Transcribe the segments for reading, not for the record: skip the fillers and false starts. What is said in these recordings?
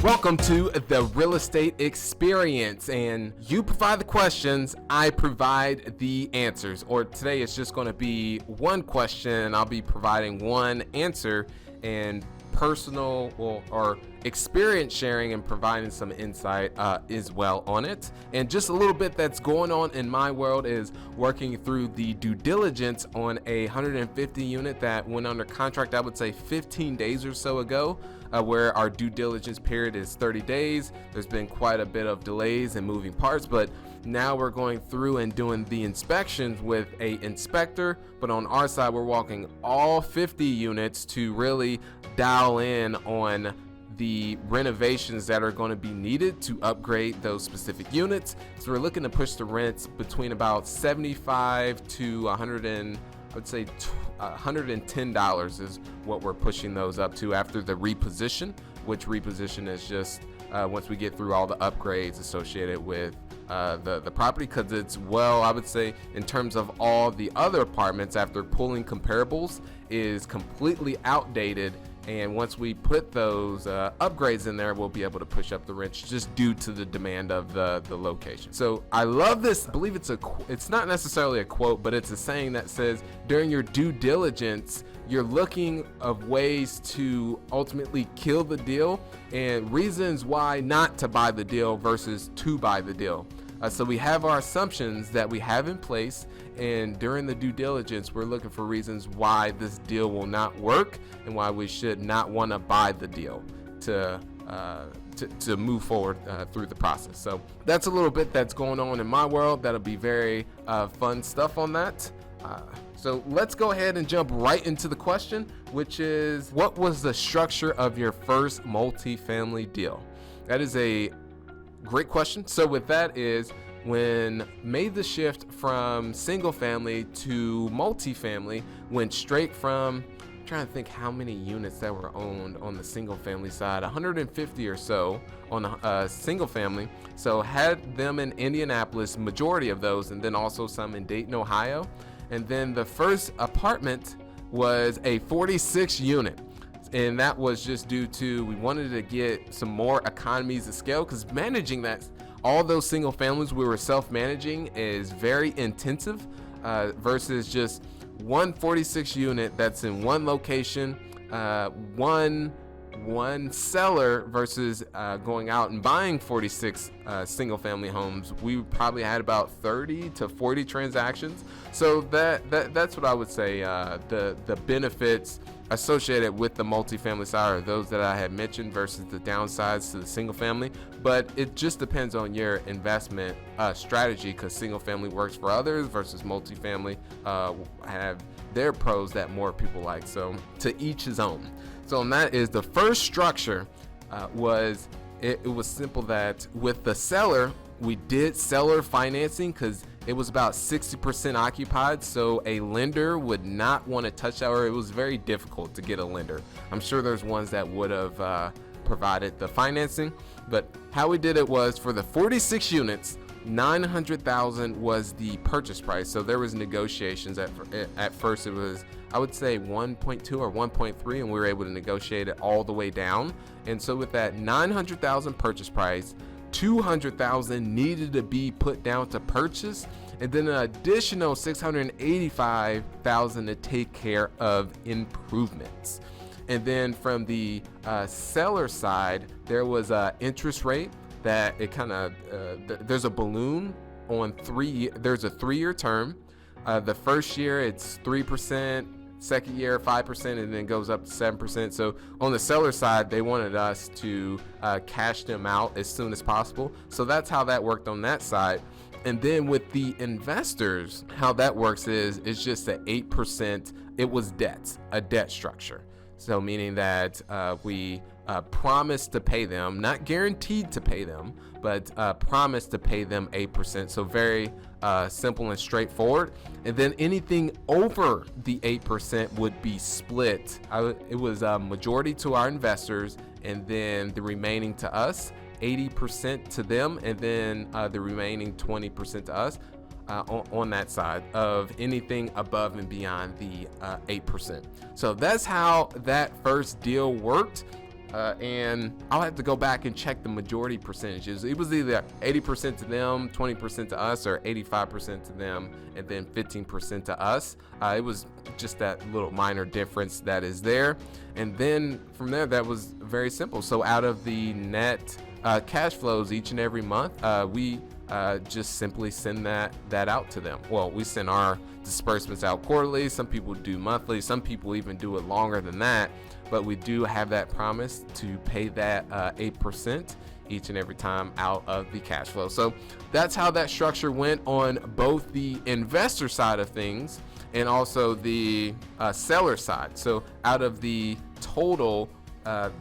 Welcome to the real estate experience, and you provide the questions, I provide the answers. Or today it's just going to be one question, I'll be providing one answer, and personal or experience sharing and providing some insight as well on it. And just a little bit that's going on in my world is working through the due diligence on a 150 unit that went under contract, I would say 15 days or so ago, where our due diligence period is 30 days. There's been quite a bit of delays and moving parts, but now we're going through and doing the inspections with a inspector. But on our side, we're walking all 50 units to really dial in on the renovations that are going to be needed to upgrade those specific units. So we're looking to push the rents between about $75 to $110 is what we're pushing those up to after the reposition, which reposition is just once we get through all the upgrades associated with the property, because it's, well, I would say in terms of all the other apartments, after pulling comparables, is completely outdated. And once we put those upgrades in there, we'll be able to push up the rents just due to the demand of the location. So I love this. I believe it's not necessarily a quote, but it's a saying that says during your due diligence, you're looking of ways to ultimately kill the deal and reasons why not to buy the deal versus to buy the deal. So we have our assumptions that we have in place, and during the due diligence, we're looking for reasons why this deal will not work and why we should not want to buy the deal to move forward through the process. So that's a little bit that's going on in my world. That'll be very fun stuff on that. So let's go ahead and jump right into the question, which is, what was the structure of your first multifamily deal? That is a great question. So with that is, when made the shift from single family to multifamily, went straight from, I'm trying to think how many units that were owned on the single family side, 150 or so on the single family. So had them in Indianapolis, majority of those, and then also some in Dayton, Ohio. And then the first apartment was a 46 unit. And that was just due to, we wanted to get some more economies of scale, because managing that, all those single families we were self-managing is very intensive versus just one 46 unit that's in one location, one seller versus going out and buying 46 single family homes. We probably had about 30 to 40 transactions. So that's what I would say the benefits associated with the multifamily side are those that I had mentioned versus the downsides to the single family. But it just depends on your investment strategy, because single family works for others versus multifamily have their pros that more people like. So to each his own. So and that is the first structure. It was simple that with the seller, we did seller financing because it was about 60% occupied, so a lender would not want to touch that, or it was very difficult to get a lender. I'm sure there's ones that would have provided the financing, but how we did it was for the 46 units, $900,000 was the purchase price. So there was negotiations at first. It was, I would say, 1.2 or 1.3, and we were able to negotiate it all the way down. And so with that $900,000 purchase price, $200,000 needed to be put down to purchase, and then an additional $685,000 to take care of improvements. And then from the seller side, there was an interest rate that it kind of there's a balloon on there's a 3-year term. The first year it's 3%, second year 5%, and then goes up to 7%. So on the seller side, they wanted us to cash them out as soon as possible. So that's how that worked on that side. And then with the investors, how that works is it's just at 8%. It was a debt structure. So meaning that we promised to pay them, not guaranteed to pay them, but promised to pay them 8%. So very simple and straightforward. And then anything over the 8% would be split. It was a majority to our investors, and then the remaining to us, 80% to them, and then the remaining 20% to us. On that side of anything above and beyond the 8%. So that's how that first deal worked. and I'll have to go back and check the majority percentages. It was either 80% to them, 20% to us, or 85% to them, and then 15% to us. It was just that little minor difference that is there. And then from there, that was very simple. So out of the net cash flows each and every month, we just simply send that out to them. Well, we send our disbursements out quarterly. Some people do monthly. Some people even do it longer than that. But we do have that promise to pay that 8% each and every time out of the cash flow. So that's how that structure went on both the investor side of things and also the seller side. So out of the total, I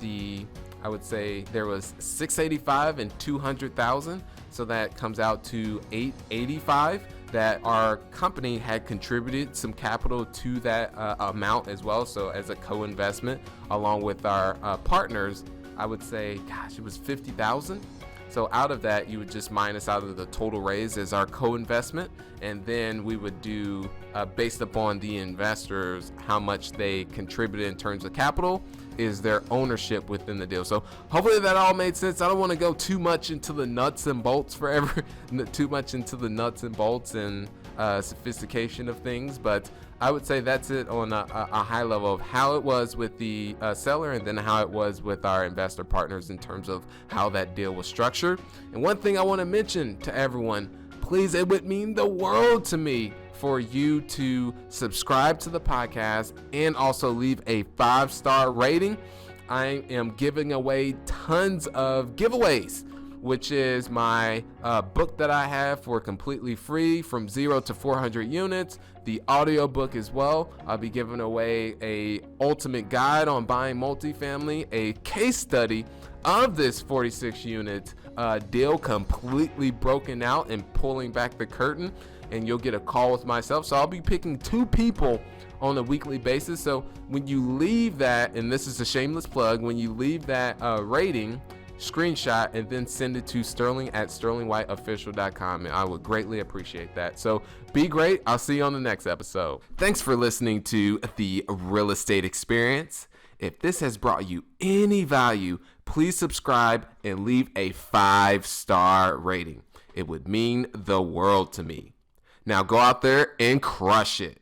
would say there was 685 and 200,000. So that comes out to 885 that our company had contributed some capital to that amount as well. So as a co-investment along with our partners, I would say, gosh, it was 50,000. So out of that, you would just minus out of the total raise as our co-investment. And then we would do, based upon the investors, how much they contributed in terms of capital is their ownership within the deal. So hopefully that all made sense. I don't want to go too much into the nuts and bolts and sophistication of things, but I would say that's it on a high level of how it was with the seller and then how it was with our investor partners in terms of how that deal was structured. And one thing I want to mention to everyone, please, it would mean the world to me for you to subscribe to the podcast and also leave a 5-star rating. I am giving away tons of giveaways, which is my book that I have for completely free from 0 to 400 units, the audio book as well. I'll be giving away a ultimate guide on buying multifamily, a case study of this 46 unit deal completely broken out and pulling back the curtain, and you'll get a call with myself. So I'll be picking 2 people on a weekly basis. So when you leave that, and this is a shameless plug, when you leave that rating, screenshot and then send it to sterling@sterlingwhiteofficial.com, and I would greatly appreciate that. So be great. I'll see you on the next episode. Thanks for listening to The Real Estate Experience. If this has brought you any value, please subscribe and leave a 5-star rating. It would mean the world to me. Now go out there and crush it.